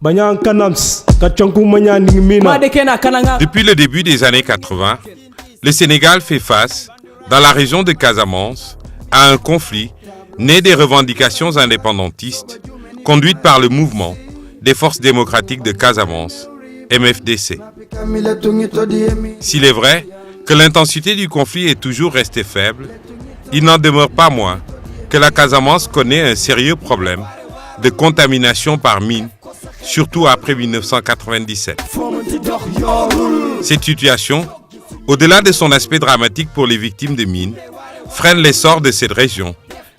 Depuis le début des années 80, le Sénégal fait face, dans la région de Casamance, à un conflit né des revendications indépendantistes conduites par le mouvement des forces démocratiques de Casamance, MFDC. S'il est vrai que l'intensité du conflit est toujours restée faible, il n'en demeure pas moins que la Casamance connaît un sérieux problème de contamination par mine, surtout après 1997. Cette situation, au-delà de son aspect dramatique pour les victimes de mines, freine l'essor de cette région,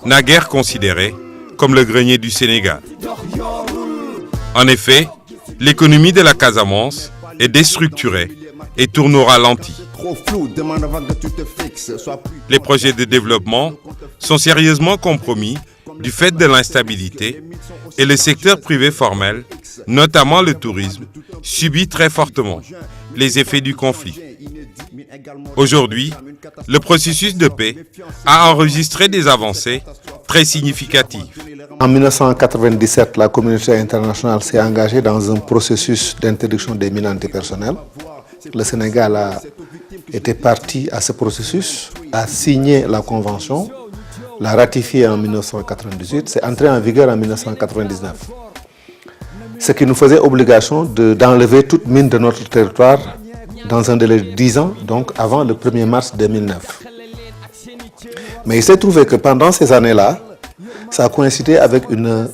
naguère considérée comme le grenier du Sénégal. En effet, l'économie de la Casamance est déstructurée et tourne au ralenti. Les projets de développement sont sérieusement compromis du fait de l'instabilité et le secteur privé formel, notamment le tourisme, subit très fortement les effets du conflit. Aujourd'hui, le processus de paix a enregistré des avancées très significatives. En 1997, la communauté internationale s'est engagée dans un processus d'interdiction des mines antipersonnelles. Le Sénégal a été partie à ce processus, a signé la convention, l'a ratifiée en 1998, c'est entré en vigueur en 1999. Ce qui nous faisait obligation d'enlever toute mine de notre territoire dans un délai de 10 ans, donc avant le 1er mars 2009. Mais il s'est trouvé que pendant ces années-là, ça a coïncidé avec une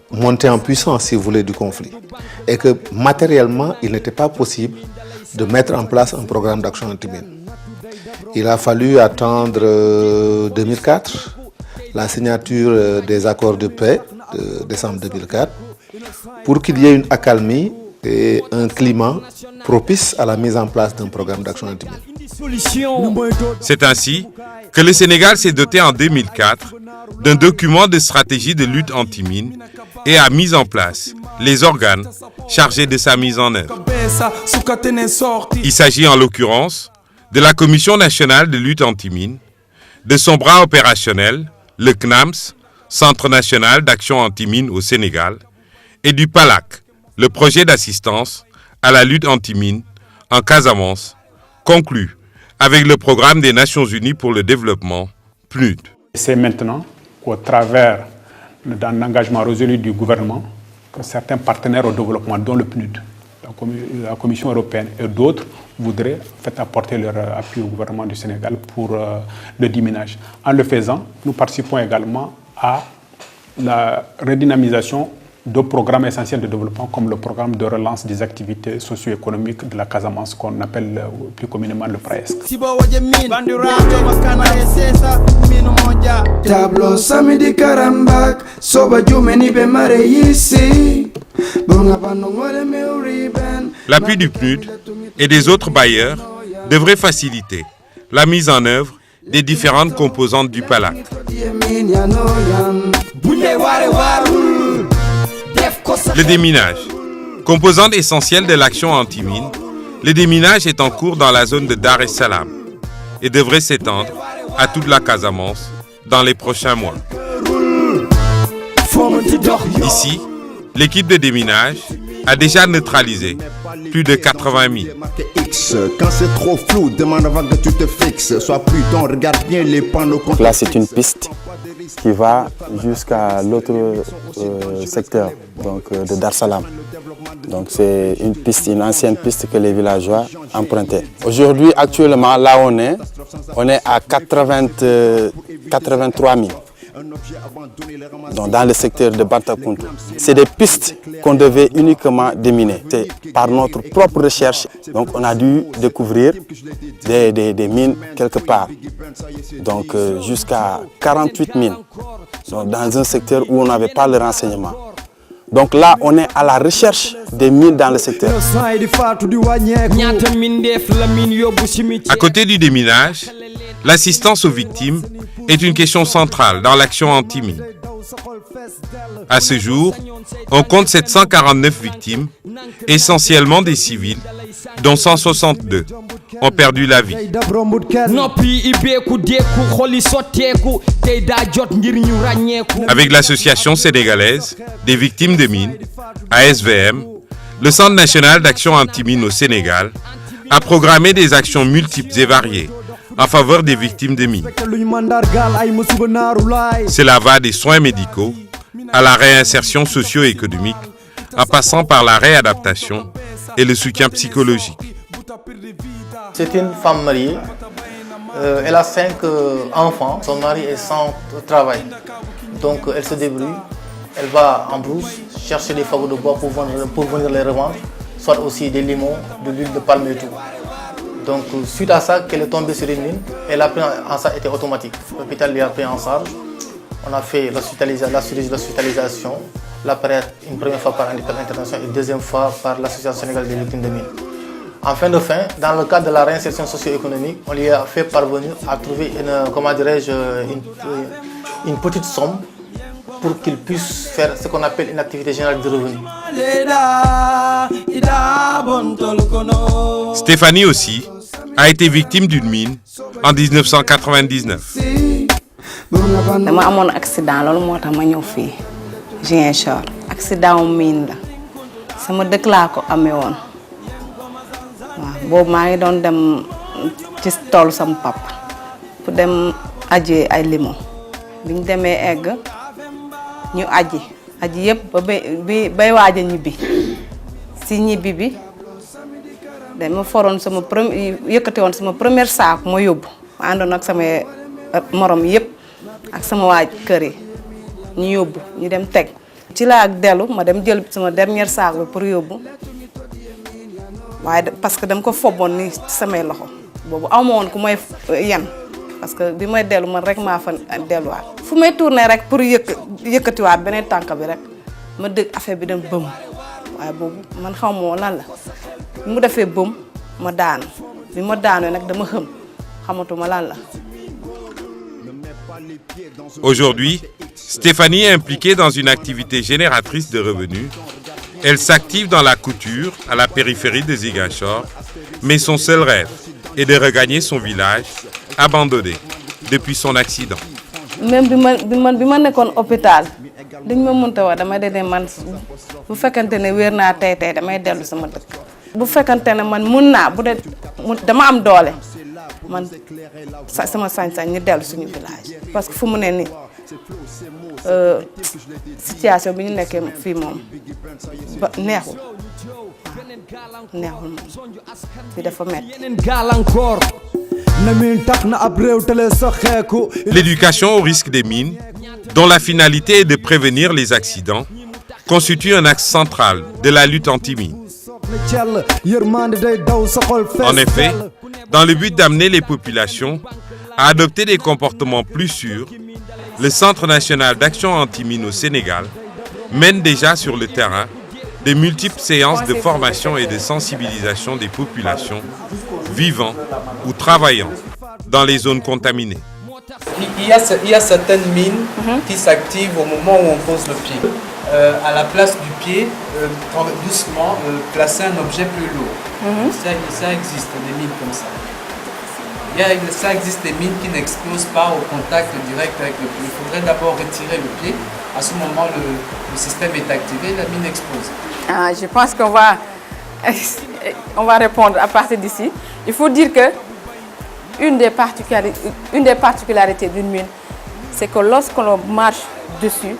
montée en puissance, si vous voulez, du conflit. Et que matériellement, il n'était pas possible de mettre en place un programme d'action anti-mine. Il a fallu attendre 2004, la signature des accords de paix de décembre 2004, pour qu'il y ait une accalmie et un climat propice à la mise en place d'un programme d'action anti-mine. C'est ainsi que le Sénégal s'est doté en 2004 d'un document de stratégie de lutte anti-mine et a mis en place les organes chargés de sa mise en œuvre. Il s'agit en l'occurrence de la Commission nationale de lutte anti-mine, de son bras opérationnel, le CNAMS, Centre national d'action anti-mine au Sénégal, et du PALAC, le projet d'assistance à la lutte anti-mine en Casamance, conclu avec le programme des Nations Unies pour le développement, PNUD. C'est maintenant qu'au travers d'un engagement résolu du gouvernement, que certains partenaires au développement, dont le PNUD, la Commission européenne et d'autres, voudraient apporter leur appui au gouvernement du Sénégal pour le déminage. En le faisant, nous participons également à la redynamisation de programmes essentiels de développement comme le programme de relance des activités socio-économiques de la Casamance qu'on appelle plus communément le PRAESC. L'appui du PNUD et des autres bailleurs devrait faciliter la mise en œuvre des différentes composantes du PALAC. Le déminage. Composante essentielle de l'action anti-mine, le déminage est en cours dans la zone de Dar es Salaam et devrait s'étendre à toute la Casamance dans les prochains mois. Ici, l'équipe de déminage a déjà neutralisé plus de 80 000. Quand c'est trop flou, demande avant que tu te fixes. Sois prudent, regarde bien les panneaux. Là, c'est une piste qui va jusqu'à l'autre secteur, donc de Dar Salam. Donc c'est une piste, une ancienne piste que les villageois empruntaient. Aujourd'hui, actuellement, là on est à 83 000. Donc, dans le secteur de Bantakountou. C'est des pistes qu'on devait uniquement déminer. C'est par notre propre recherche. Donc on a dû découvrir des mines quelque part. Donc jusqu'à 48 mines. Donc, dans un secteur où on n'avait pas le renseignement. Donc là, on est à la recherche des mines dans le secteur. À côté du déminage, l'assistance aux victimes est une question centrale dans l'action anti-mine. À ce jour, on compte 749 victimes, essentiellement des civils, dont 162 ont perdu la vie. Avec l'association sénégalaise des victimes de mines, ASVM, le Centre national d'action anti-mine au Sénégal a programmé des actions multiples et variées en faveur des victimes des mines. Cela va des soins médicaux à la réinsertion socio-économique, en passant par la réadaptation et le soutien psychologique. C'est une femme mariée. Elle a 5 enfants. Son mari est sans travail. Donc elle se débrouille. Elle va en brousse chercher des fagots de bois pour venir les revendre, soit aussi des limons, de l'huile de palme et tout. Donc suite à ça, qu'elle est tombée sur une mine, elle a pris en charge, était automatique. L'hôpital lui a pris en charge. On a fait la chirurgie d'hospitalisation, une première fois par Handicap International et deuxième fois par l'Association sénégalaise des victimes de mines. En fin de fin, dans le cadre de la réinsertion socio-économique, on lui a fait parvenir à trouver une petite somme pour qu'il puisse faire ce qu'on appelle une activité générale de revenus. Stéphanie aussi a été victime d'une mine en 1999. dama amoon accident loolu moo tax ma ñëw fii Ziguinchor accident mine la sama dëkk laa ko amee woon waaw boobu maa ngi doon dem ci toolu sama papa pour dem aji ay limon bi ñu demee egg ñu aji yëpp ba bay waaj a ñibbi si ñibbi bi dama foroon yëkkati woon sama première saako ma yóbbu ma àndoon ak sama morom yëpp ak sama waaj kër yi ñu yóbbu ñu dem teg ci laa ak dellu ma dem jël sama dernière saak bi pour yóbbu waaye parce que dama ko foboon ni samay loxo boobu aw ma woon ku may yan parce que bi may dellu man rek maa fa delluwaat fu may tourné rek pour yëkkatiwaat beneen tànk bi rek ma dëgg affaire bi dem bëm waaye boobu man xaw ma woon lan la bi mu defee bëm ma daanu bi ma daanoo nag dama xëm xamatuma lan la. Aujourd'hui, Stéphanie est impliquée dans une activité génératrice de revenus. Elle s'active dans la couture à la périphérie de Ziguinchor, mais son seul rêve est de regagner son village, abandonné depuis son accident. Même bi ma nekkoon hôpital dañ ma mënta wax damay dene man bu fekkante ne wér naa tey damay dellu sama dëkk. bu fekkante ne man mun naa bu dee dama am doole man sama sañ-sañ ñu dellu suñu village parce que fu mu ne nii situation bi ñu nekkee fii moom ba neexul moom fi dafa metti. L'éducation au risque des mines, dont la finalité est de prévenir les accidents, constitue un axe central de la lutte anti-mine. En effet, dans le but d'amener les populations à adopter des comportements plus sûrs, le Centre national d'action anti-mine au Sénégal mène déjà sur le terrain de multiples séances de formation et de sensibilisation des populations vivant ou travaillant dans les zones contaminées. Il y a certaines mines qui s'activent au moment où on pose le pied. À la place du pied, doucement, placer un objet plus lourd. Ça existe, des mines comme ça. Ça existe des mines qui n'explosent pas au contact direct avec le pied. Il faudrait d'abord retirer le pied. À ce moment, le système est activé, la mine explose. Je pense qu'on va répondre à partir d'ici. Il faut dire que une des particularités d'une mine, c'est que lorsqu'on marche dessus,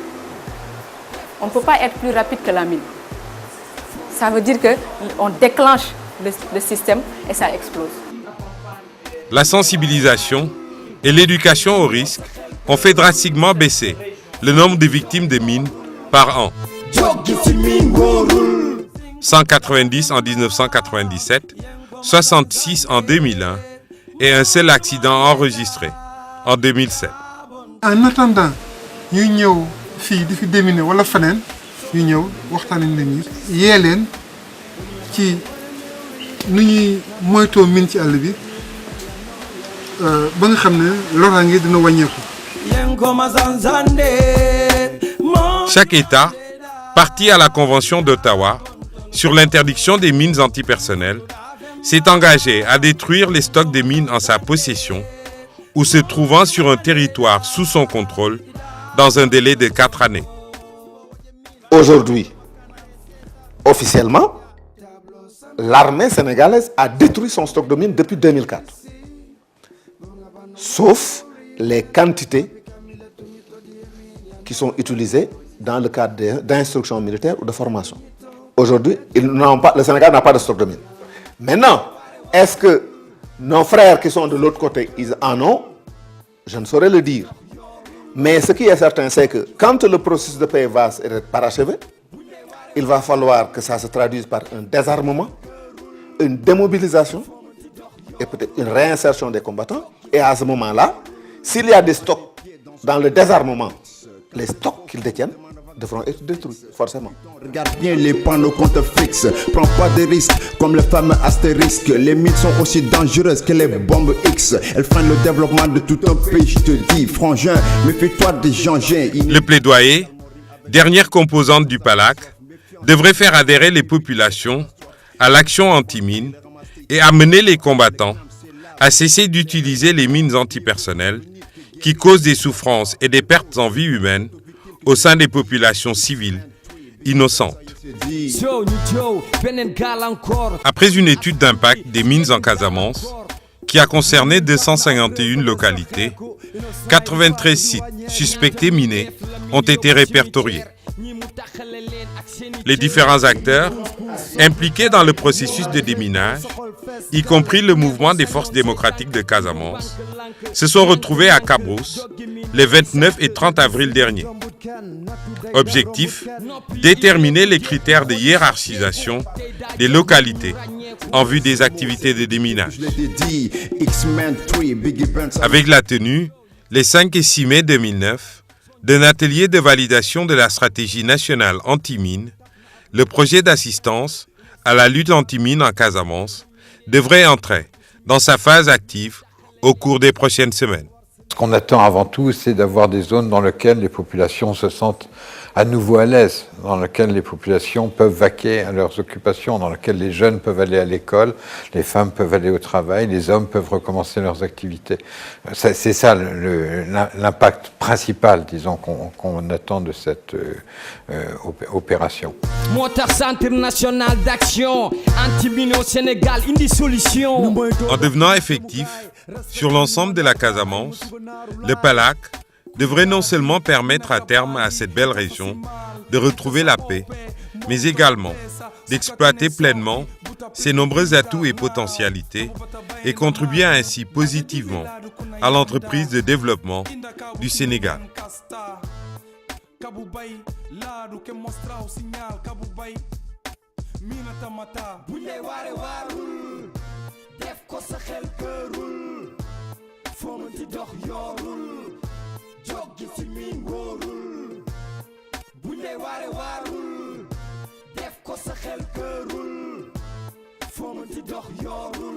on ne peut pas être plus rapide que la mine. Ça veut dire qu'on déclenche le système et ça explose. La sensibilisation et l'éducation au risque ont fait drastiquement baisser le nombre de victimes de mines par an. 190 en 1997, 66 en 2001 et un seul accident enregistré en 2007. En attendant, ñu ñëw fii di fi déminer wala feneen ñu ñëw waxtaan ak nit ñi yee leen ci nu ñuy moytoo mine ci àll bi ba nga xam ne loraange dina wàññeeku. Chaque État, parti à la Convention d'Ottawa sur l'interdiction des mines antipersonnelles, s'est engagé à détruire les stocks de mines en sa possession ou se trouvant sur un territoire sous son contrôle dans un délai de 4 années. Aujourd'hui, officiellement, l'armée sénégalaise a détruit son stock de mines depuis 2004. Sauf les quantités qui sont utilisées dans le cadre d'instruction militaire ou de formation. Aujourd'hui, le Sénégal n'a pas de stock de mines. Maintenant, est-ce que nos frères qui sont de l'autre côté, ils en ont? Je ne saurais le dire. Mais ce qui est certain, c'est que quand le processus de paix va être parachevé, il va falloir que ça se traduise par un désarmement, une démobilisation et peut-être une réinsertion des combattants. Et à ce moment-là, s'il y a des stocks dans le désarmement, les stocks qu'ils détiennent devront être détruits, forcément. Regarde bien les panneaux qu'on te fixe. Prends pas de risques comme le fameux astérisque. Les mines sont aussi dangereuses que les bombes X. Elles freinent le développement de tout un pays. Je te dis, frangin, méfie-toi des engins. Le plaidoyer, dernière composante du PALAC, devrait faire adhérer les populations à l'action anti-mine et amener les combattants à cesser d'utiliser les mines antipersonnelles qui causent des souffrances et des pertes en vie humaine au sein des populations civiles innocentes. Après une étude d'impact des mines en Casamance, qui a concerné 251 localités, 93 sites suspectés minés ont été répertoriés. Les différents acteurs impliqués dans le processus de déminage, y compris le mouvement des forces démocratiques de Casamance, se sont retrouvés à Cabrousse les 29 et 30 avril dernier. Objectif, déterminer les critères de hiérarchisation des localités en vue des activités de déminage. Avec la tenue, les 5 et 6 mai 2009, d'un atelier de validation de la stratégie nationale anti-mine, le projet d'assistance à la lutte anti-mine en Casamance devrait entrer dans sa phase active au cours des prochaines semaines. Ce qu'on attend avant tout, c'est d'avoir des zones dans lesquelles les populations se sentent à nouveau à l'aise, dans lesquelles les populations peuvent vaquer à leurs occupations, dans lesquelles les jeunes peuvent aller à l'école, les femmes peuvent aller au travail, les hommes peuvent recommencer leurs activités. C'est ça l'impact principal, disons, qu'on attend de cette opération. International d'action anti-mine au Sénégal, une des solutions. En devenant effectif sur l'ensemble de la Casamance, le PALAC devrait non seulement permettre à terme à cette belle région de retrouver la paix, mais également d'exploiter pleinement ses nombreux atouts et potentialités et contribuer ainsi positivement à l'entreprise de développement du Sénégal. Joggi ci min wóorul buñ lay waare waarul def ko sa xel kërul foo mën ci dox yoorul